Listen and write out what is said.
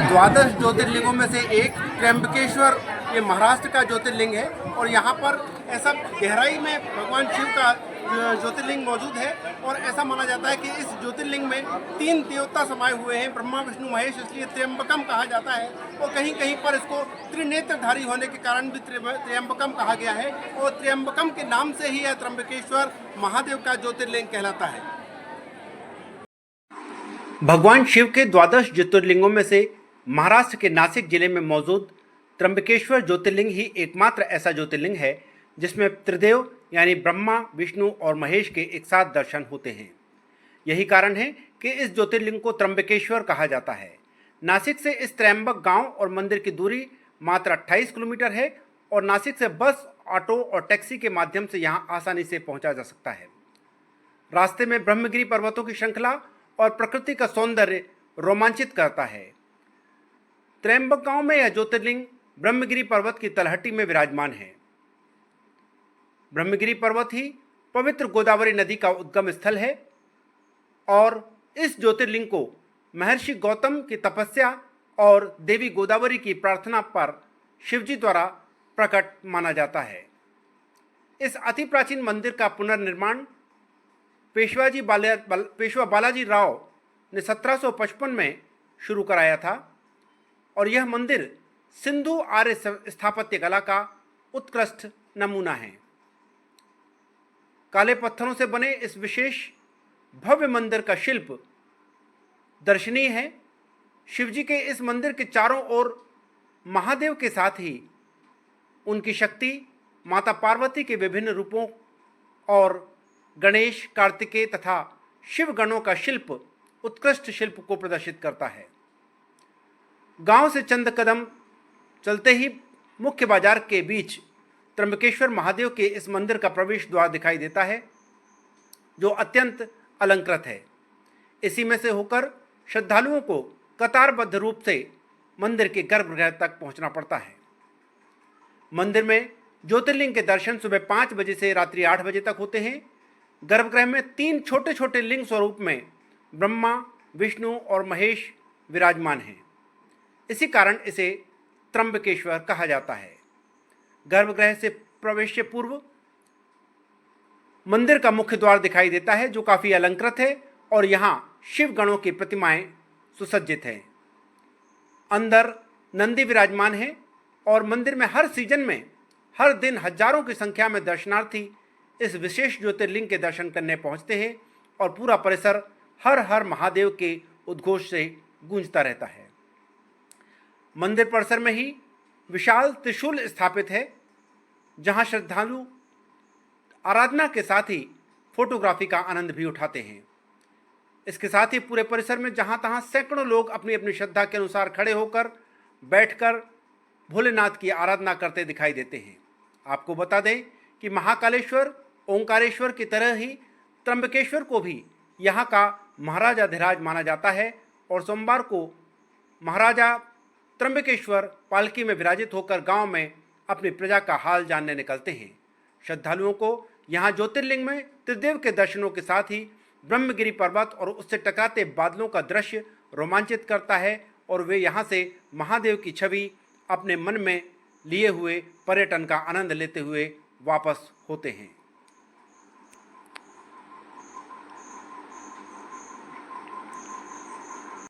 द्वादश ज्योतिर्लिंगों में से एक त्र्यंबकेश्वर ये महाराष्ट्र का ज्योतिर्लिंग है और यहाँ पर ऐसा गहराई में भगवान शिव का ज्योतिर्लिंग मौजूद है और ऐसा माना जाता है कि इस ज्योतिर्लिंग में 3 देवता समाये हुए हैं, ब्रह्मा विष्णु महेश, इसलिए त्र्यंबकम कहा जाता है। और कहीं कहीं पर इसको त्रिनेत्रधारी होने के कारण भी त्र्यंबकम कहा गया है और त्र्यंबकम के नाम से ही यह त्र्यंबकेश्वर महादेव का ज्योतिर्लिंग कहलाता है। भगवान शिव के द्वादश ज्योतिर्लिंगों में से महाराष्ट्र के नासिक जिले में मौजूद त्र्यंबकेश्वर ज्योतिर्लिंग ही एकमात्र ऐसा ज्योतिर्लिंग है जिसमें त्रिदेव यानी ब्रह्मा, विष्णु और महेश के एक साथ दर्शन होते हैं। यही कारण है कि इस ज्योतिर्लिंग को त्र्यंबकेश्वर कहा जाता है। नासिक से इस त्र्यंबक गांव और मंदिर की दूरी मात्र 28 किलोमीटर है और नासिक से बस, ऑटो और टैक्सी के माध्यम से यहाँ आसानी से पहुँचा जा सकता है। रास्ते में ब्रह्मगिरी पर्वतों की श्रृंखला और प्रकृति का सौंदर्य रोमांचित करता है। त्र्यंबक गांव में यह ज्योतिर्लिंग ब्रह्मगिरी पर्वत की तलहटी में विराजमान है। ब्रह्मगिरी पर्वत ही पवित्र गोदावरी नदी का उद्गम स्थल है और इस ज्योतिर्लिंग को महर्षि गौतम की तपस्या और देवी गोदावरी की प्रार्थना पर शिवजी द्वारा प्रकट माना जाता है। इस अति प्राचीन मंदिर का पुनर्निर्माण पेशवा बालाजी राव ने 1755 में शुरू कराया था और यह मंदिर सिंधु आर्य स्थापत्य कला का उत्कृष्ट नमूना है। काले पत्थरों से बने इस विशेष भव्य मंदिर का शिल्प दर्शनीय है। शिवजी के इस मंदिर के चारों ओर महादेव के साथ ही उनकी शक्ति, माता पार्वती के विभिन्न रूपों और गणेश, कार्तिकेय तथा शिव गणों का शिल्प उत्कृष्ट शिल्प को प्रदर्शित करता है। गांव से चंद कदम चलते ही मुख्य बाजार के बीच त्र्यंबकेश्वर महादेव के इस मंदिर का प्रवेश द्वार दिखाई देता है जो अत्यंत अलंकृत है। इसी में से होकर श्रद्धालुओं को कतारबद्ध रूप से मंदिर के गर्भगृह तक पहुंचना पड़ता है। मंदिर में ज्योतिर्लिंग के दर्शन सुबह 5 बजे से रात्रि 8 बजे तक होते हैं। गर्भगृह में 3 छोटे छोटे लिंग स्वरूप में ब्रह्मा, विष्णु और महेश विराजमान हैं। इसी कारण इसे त्र्यंबकेश्वर कहा जाता है। गर्भगृह से प्रवेश से पूर्व मंदिर का मुख्य द्वार दिखाई देता है जो काफ़ी अलंकृत है और यहाँ शिव गणों की प्रतिमाएं सुसज्जित हैं। अंदर नंदी विराजमान है और मंदिर में हर सीजन में हर दिन हजारों की संख्या में दर्शनार्थी इस विशेष ज्योतिर्लिंग के दर्शन करने पहुँचते हैं और पूरा परिसर हर हर महादेव के उद्घोष से गूंजता रहता है। मंदिर परिसर में ही विशाल त्रिशूल स्थापित है जहां श्रद्धालु आराधना के साथ ही फोटोग्राफी का आनंद भी उठाते हैं। इसके साथ ही पूरे परिसर में जहां तहां सैकड़ों लोग अपनी अपनी श्रद्धा के अनुसार खड़े होकर बैठकर भोलेनाथ की आराधना करते दिखाई देते हैं। आपको बता दें कि महाकालेश्वर, ओंकारेश्वर की तरह ही त्र्यंबकेश्वर को भी यहाँ का महाराजाधिराज माना जाता है और सोमवार को महाराजा त्र्यंबकेश्वर पालकी में विराजित होकर गांव में अपनी प्रजा का हाल जानने निकलते हैं। श्रद्धालुओं को यहाँ ज्योतिर्लिंग में त्रिदेव के दर्शनों के साथ ही ब्रह्मगिरी पर्वत और उससे टकराते बादलों का दृश्य रोमांचित करता है और वे यहाँ से महादेव की छवि अपने मन में लिए हुए पर्यटन का आनंद लेते हुए वापस होते हैं।